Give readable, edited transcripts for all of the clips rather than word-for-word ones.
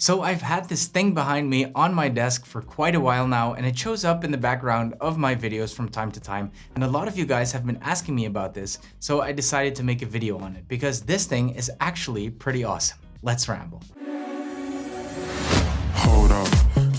So I've had this thing behind me on my desk for quite a while now, and it shows up in the background of my videos from time to time, and a lot of you guys have been asking me about this, so I decided to make a video on it because this thing is actually pretty awesome. Let's ramble. Hold up,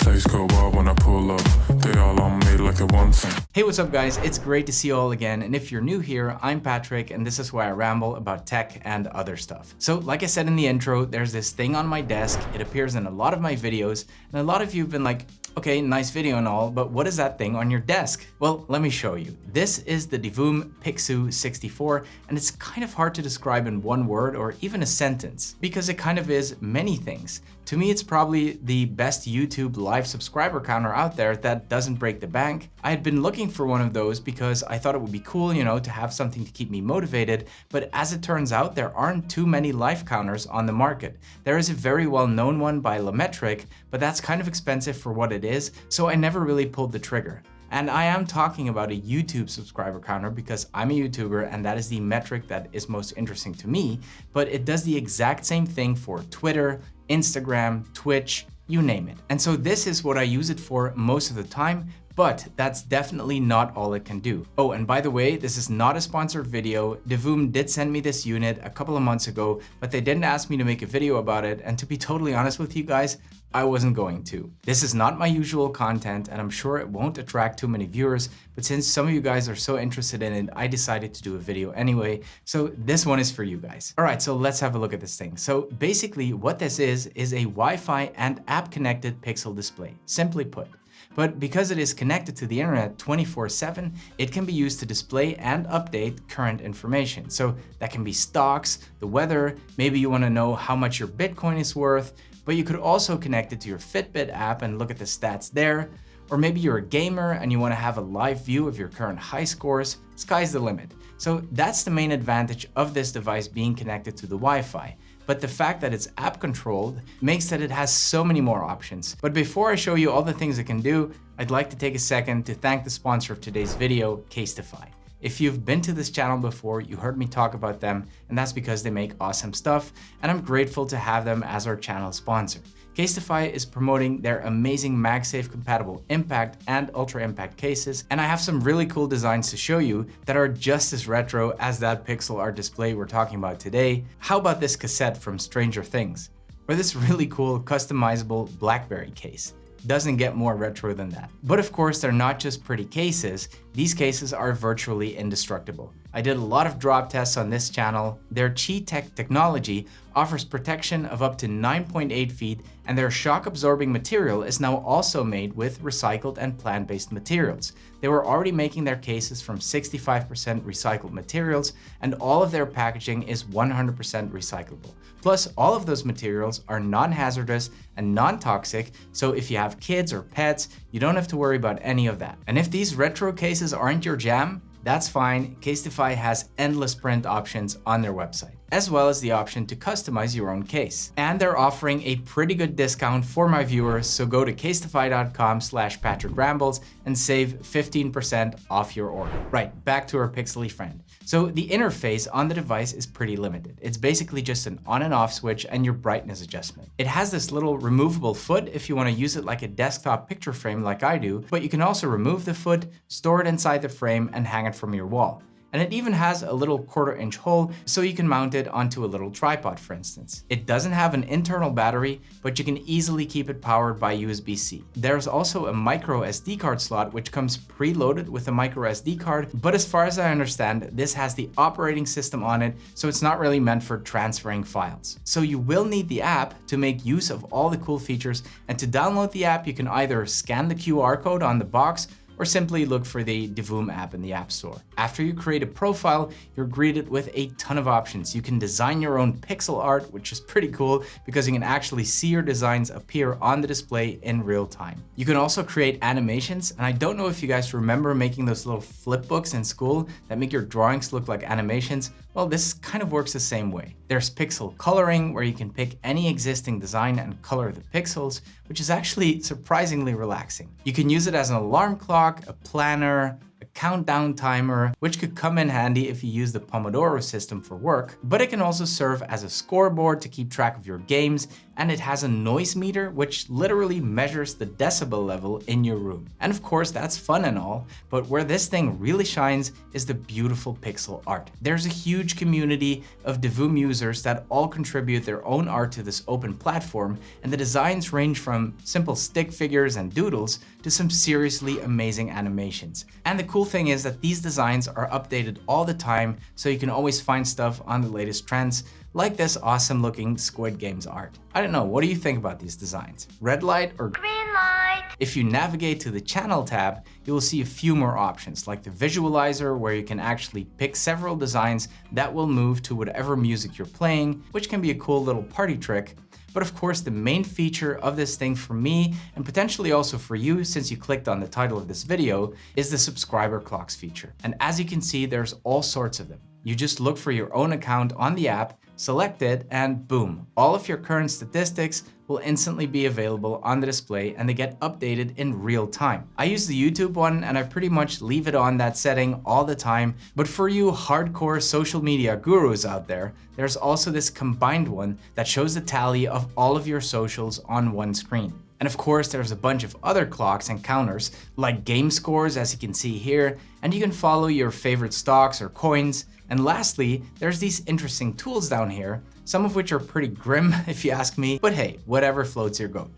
place go wild when I pull up. They all on me like it wants some. Hey, what's up guys? It's great to see you all again, and if you're new here, I'm Patrick, and this is why I ramble about tech and other stuff. So like I said in the intro, there's this thing on my desk. It appears in a lot of my videos, and a lot of you have been like, okay, nice video and all, but what is that thing on your desk? Well, let me show you. This is the Divoom Pixoo 64, and it's kind of hard to describe in one word or even a sentence, because it kind of is many things. To me, it's probably the best YouTube live subscriber counter out there that doesn't break the bank. I had been looking for one of those because I thought it would be cool, to have something to keep me motivated, but as it turns out, there aren't too many live counters on the market. There is a very well-known one by Lametric, but that's kind of expensive for what it is, so I never really pulled the trigger. And I am talking about a YouTube subscriber counter because I'm a YouTuber and that is the metric that is most interesting to me, but it does the exact same thing for Twitter, Instagram, Twitch, you name it. And so this is what I use it for most of the time, but that's definitely not all it can do. Oh, and by the way, this is not a sponsored video. Divoom did send me this unit a couple of months ago, but they didn't ask me to make a video about it. And to be totally honest with you guys, I wasn't going to. This is not my usual content, and I'm sure it won't attract too many viewers, but since some of you guys are so interested in it, I decided to do a video anyway. So this one is for you guys. All right, so let's have a look at this thing. So basically what this is a Wi-Fi and app connected pixel display, simply put. But because it is connected to the internet 24/7, it can be used to display and update current information. So that can be stocks, the weather, maybe you want to know how much your Bitcoin is worth, but you could also connect it to your Fitbit app and look at the stats there. Or maybe you're a gamer and you want to have a live view of your current high scores. Sky's the limit. So that's the main advantage of this device being connected to the Wi-Fi. But the fact that it's app controlled makes that it has so many more options. But before I show you all the things it can do, I'd like to take a second to thank the sponsor of today's video, Casetify. If you've been to this channel before, you heard me talk about them, and that's because they make awesome stuff, and I'm grateful to have them as our channel sponsor. Casetify is promoting their amazing MagSafe compatible impact and ultra impact cases, and I have some really cool designs to show you that are just as retro as that pixel art display we're talking about today. How about this cassette from Stranger Things? Or this really cool customizable BlackBerry case? Doesn't get more retro than that. But of course, they're not just pretty cases. These cases are virtually indestructible. I did a lot of drop tests on this channel. Their Chi-Tech technology offers protection of up to 9.8 feet, and their shock-absorbing material is now also made with recycled and plant-based materials. They were already making their cases from 65% recycled materials, and all of their packaging is 100% recyclable. Plus, all of those materials are non-hazardous and non-toxic, so if you have kids or pets, you don't have to worry about any of that. And if these retro cases aren't your jam, that's fine. Casetify has endless print options on their website, as well as the option to customize your own case. And they're offering a pretty good discount for my viewers, so go to casetify.com/PatrickRambles and save 15% off your order. Right, back to our pixely friend. So the interface on the device is pretty limited. It's basically just an on and off switch and your brightness adjustment. It has this little removable foot if you want to use it like a desktop picture frame like I do, but you can also remove the foot, store it inside the frame, and hang it from your wall. And it even has a little 1/4-inch hole so you can mount it onto a little tripod, for instance. It doesn't have an internal battery, but you can easily keep it powered by USB-C. There's also a micro SD card slot which comes preloaded with a micro SD card, but as far as I understand, this has the operating system on it, so it's not really meant for transferring files. So you will need the app to make use of all the cool features, and to download the app, you can either scan the QR code on the box or simply look for the Divoom app in the App Store. After you create a profile, you're greeted with a ton of options. You can design your own pixel art, which is pretty cool because you can actually see your designs appear on the display in real time. You can also create animations, and I don't know if you guys remember making those little flip books in school that make your drawings look like animations. Well, this kind of works the same way. There's pixel coloring, where you can pick any existing design and color the pixels, which is actually surprisingly relaxing. You can use it as an alarm clock, a planner, a countdown timer, which could come in handy if you use the Pomodoro system for work, but it can also serve as a scoreboard to keep track of your games, and it has a noise meter which literally measures the decibel level in your room. And of course that's fun and all, but where this thing really shines is the beautiful pixel art. There's a huge community of Divoom users that all contribute their own art to this open platform, and the designs range from simple stick figures and doodles to some seriously amazing animations. And the cool thing is that these designs are updated all the time, so you can always find stuff on the latest trends, like this awesome looking Squid Games art. I don't know, what do you think about these designs? Red light or green light? If you navigate to the channel tab, you will see a few more options, like the visualizer, where you can actually pick several designs that will move to whatever music you're playing, which can be a cool little party trick. But of course, the main feature of this thing for me, and potentially also for you since you clicked on the title of this video, is the subscriber clocks feature. And as you can see, there's all sorts of them. You just look for your own account on the app, select it, and boom, all of your current statistics will instantly be available on the display, and they get updated in real time. I use the YouTube one and I pretty much leave it on that setting all the time, but for you hardcore social media gurus out there, there's also this combined one that shows the tally of all of your socials on one screen. And of course, there's a bunch of other clocks and counters, like game scores, as you can see here, and you can follow your favorite stocks or coins. And lastly, there's these interesting tools down here, some of which are pretty grim if you ask me, but hey, whatever floats your boat.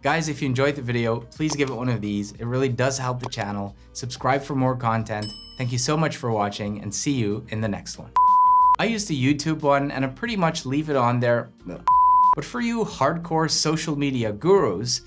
Guys, if you enjoyed the video, please give it one of these. It really does help the channel. Subscribe for more content. Thank you so much for watching, and see you in the next one. I use the YouTube one and I pretty much leave it on there. But for you hardcore social media gurus,